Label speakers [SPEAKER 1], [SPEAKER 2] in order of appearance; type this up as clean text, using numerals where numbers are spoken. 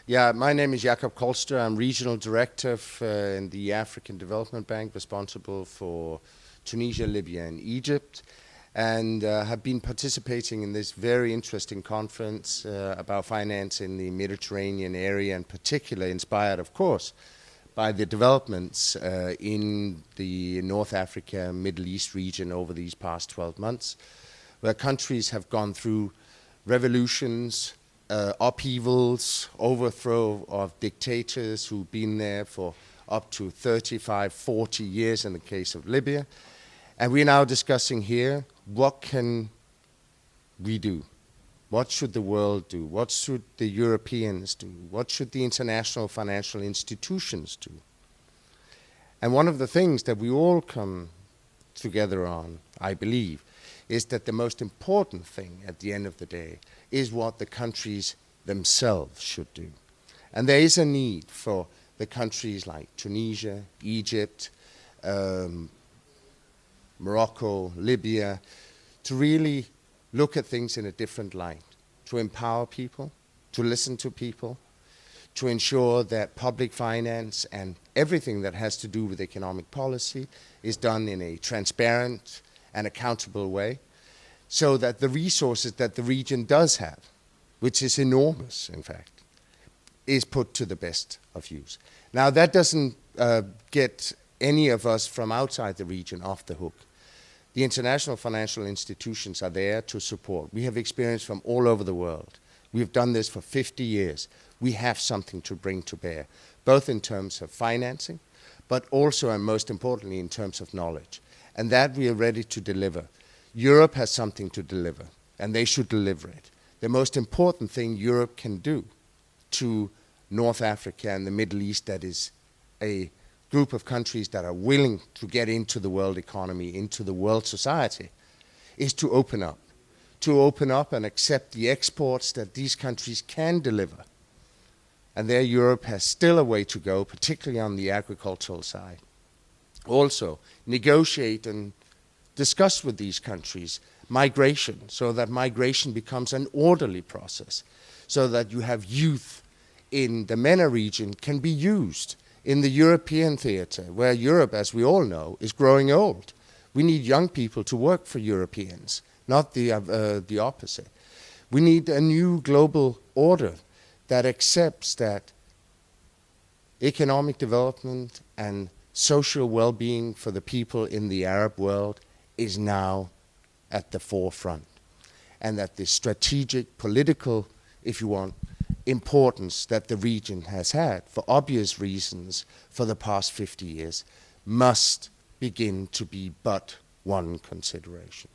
[SPEAKER 1] Yeah, my name is Jakob Kolster. I'm regional director in the African Development Bank, responsible for Tunisia, Libya, and Egypt, and have been participating in this very interesting conference about finance in the Mediterranean area, in particular inspired, of course, by the developments in the North Africa, Middle East region over these past 12 months, where countries have gone through revolutions, upheavals, overthrow of dictators who've been there for up to 35, 40 years in the case of Libya. And we're now discussing here, what can we do? What should the world do? What should the Europeans do? What should the international financial institutions do? And one of the things that we all come together on, I believe, is that the most important thing at the end of the day is what the countries themselves should do. And there is a need for the countries like Tunisia, Egypt, Morocco, Libya, to really look at things in a different light, to empower people, to listen to people, to ensure that public finance and everything that has to do with economic policy is done in a transparent and accountable way, so that the resources that the region does have, which is enormous, in fact, is put to the best of use. Now, that doesn't get any of us from outside the region off the hook. The international financial institutions are there to support. We have experience from all over the world. We've done this for 50 years. We have something to bring to bear, both in terms of financing, but also, and most importantly, in terms of knowledge. And that we are ready to deliver. Europe has something to deliver, and they should deliver it. The most important thing Europe can do to North Africa and the Middle East, that is a group of countries that are willing to get into the world economy, into the world society, is to open up and accept the exports that these countries can deliver. And there Europe has still a way to go, particularly on the agricultural side. Also, negotiate and discuss with these countries migration, so that migration becomes an orderly process, so that you have youth in the MENA region can be used in the European theater, where Europe, as we all know, is growing old. We need young people to work for Europeans, not the opposite. We need a new global order that accepts that economic development and social well-being for the people in the Arab world is now at the forefront, and that the strategic, political, if you want, importance that the region has had, for obvious reasons, for the past 50 years, must begin to be but one consideration.